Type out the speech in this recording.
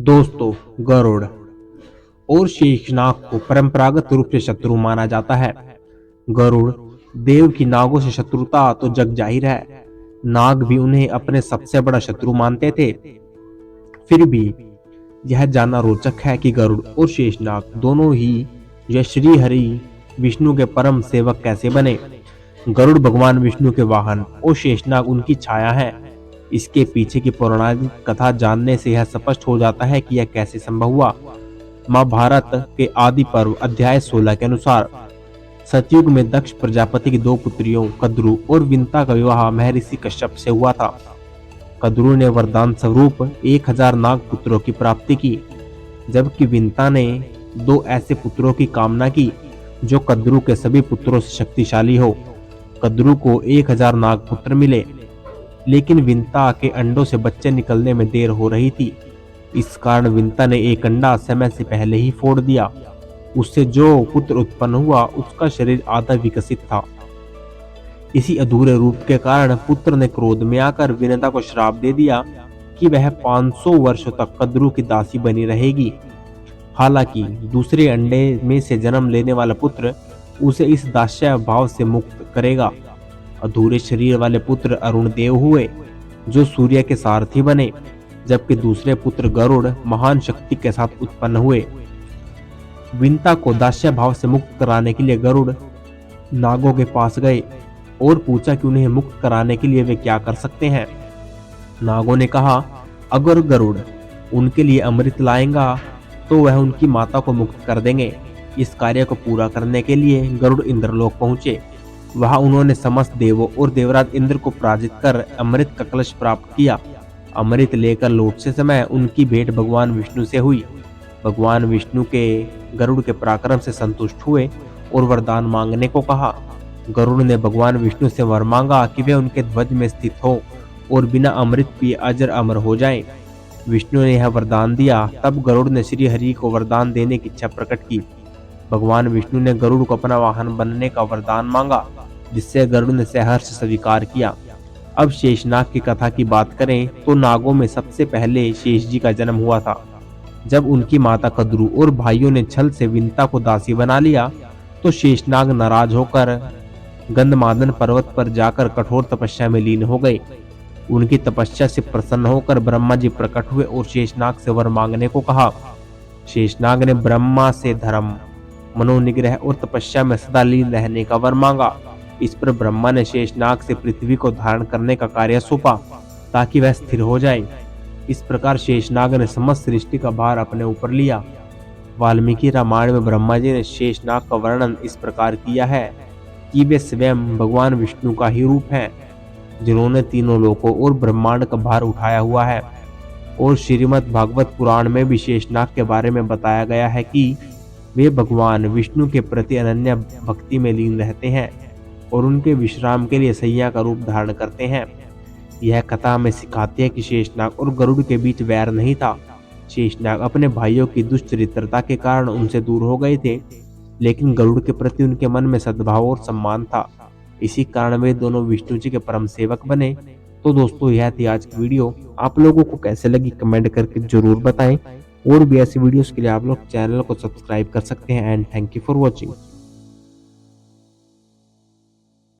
दोस्तों, गरुड़ और शेषनाग को परंपरागत रूप से शत्रु माना जाता है। गरुड़ देव की नागों से शत्रुता तो जग जाहिर है, नाग भी उन्हें अपने सबसे बड़ा शत्रु मानते थे। फिर भी यह जानना रोचक है कि गरुड़ और शेषनाग दोनों ही जो श्री हरि विष्णु के परम सेवक कैसे बने। गरुड़ भगवान विष्णु के वाहन और शेषनाग उनकी छाया है। इसके पीछे की पौराणिक कथा जानने से यह स्पष्ट हो जाता है कि यह कैसे संभव हुआ। महाभारत के आदि पर्व अध्याय 16 के अनुसार सतयुग में दक्ष प्रजापति की दो पुत्रियों कद्रु और विंता का विवाह महर्षि कश्यप से हुआ था। कद्रु ने वरदान स्वरूप 1000 नाग पुत्रों की प्राप्ति की, जबकि विंता ने 2 ऐसे पुत्रों की कामना की जो कद्रु के सभी पुत्रों से शक्तिशाली हो। कद्रु को 1000 नाग पुत्र मिले, लेकिन विंता के अंडों से बच्चे निकलने में देर हो रही थी। इस कारण विंता ने एक अंडा समय से पहले ही फोड़ दिया। उससे जो पुत्र उत्पन्न हुआ उसका शरीर आधा विकसित था। इसी अधूरे रूप के कारण पुत्र ने क्रोध में आकर विंता को श्राप दे दिया कि वह 500 वर्षों तक कद्रु की दासी बनी रहेगी। हालांकि दूसरे अंडे में से जन्म लेने वाला पुत्र उसे इस दास्य भाव से मुक्त करेगा। अधूरे शरीर वाले पुत्र अरुण देव हुए, जो सूर्य के सारथी बने, जबकि दूसरे पुत्र गरुड़ महान शक्ति के साथ उत्पन्न हुए। विंता को दास्य भाव से मुक्त कराने के लिए गरुड़ नागों के पास गए और पूछा कि उन्हें मुक्त कराने के लिए वे क्या कर सकते हैं। नागों ने कहा, अगर गरुड़ उनके लिए अमृत लाएगा तो वह उनकी माता को मुक्त कर देंगे। इस कार्य को पूरा करने के लिए गरुड़ इंद्रलोक पहुंचे। वहां उन्होंने समस्त देवों और देवराज इंद्र को पराजित कर अमृत का कलश प्राप्त किया। अमृत लेकर लौटते समय उनकी भेंट भगवान विष्णु से हुई। भगवान विष्णु के गरुड़ के पराक्रम से संतुष्ट हुए और वरदान मांगने को कहा। गरुड़ ने भगवान विष्णु से वर मांगा कि वे उनके ध्वज में स्थित हो और बिना अमृत पिए अजर अमर हो जाएं। विष्णु ने यह वरदान दिया। तब गरुड़ ने श्री हरि को वरदान देने की इच्छा प्रकट की। भगवान विष्णु ने गरुड़ को अपना वाहन बनने का वरदान मांगा, जिससे गरुड़ ने सहर्ष स्वीकार किया। अब शेषनाग की कथा की बात करें तो नागों में सबसे पहले शेष जी का जन्म हुआ था। जब उनकी माता कद्रु और भाइयों ने छल से विंता को दासी बना लिया तो शेषनाग नाराज होकर गंधमादन पर्वत पर जाकर कठोर तपस्या में लीन हो गए। उनकी तपस्या से प्रसन्न होकर ब्रह्मा जी प्रकट हुए और शेषनाग से वर मांगने को कहा। शेषनाग ने ब्रह्मा से धर्म, मनोनिग्रह और तपस्या में सदा लीन रहने का वर मांगा। इस पर ब्रह्मा ने शेषनाग से पृथ्वी को धारण करने का कार्य सौंपा ताकि वह स्थिर हो जाए। इस प्रकार शेषनाग ने समस्त सृष्टि का भार अपने ऊपर लिया। वाल्मीकि रामायण में ब्रह्मा जी ने शेषनाग का वर्णन इस प्रकार किया है कि वे स्वयं भगवान विष्णु का ही रूप हैं, जिन्होंने तीनों लोकों और ब्रह्मांड का भार उठाया हुआ है। और श्रीमद् भागवत पुराण में भी शेषनाग के बारे में बताया गया है कि वे भगवान विष्णु के प्रति अनन्य भक्ति में लीन रहते हैं और उनके विश्राम के लिए सैया का रूप धारण करते हैं। यह कथा हमें सिखाती है कि शेषनाग और गरुड़ के बीच वैर नहीं था। शेषनाग अपने भाइयों की दुष्चरित्रता के कारण उनसे दूर हो गए थे, लेकिन गरुड़ के प्रति उनके मन में सद्भाव और सम्मान था। इसी कारण वे दोनों विष्णु जी के परम सेवक बने। तो दोस्तों, यह थी आज की वीडियो। आप लोगों को कैसे लगी कमेंट करके जरूर बताएं। और भी ऐसी वीडियोस के लिए आप लोग चैनल को सब्सक्राइब कर सकते हैं। And thank you for watching.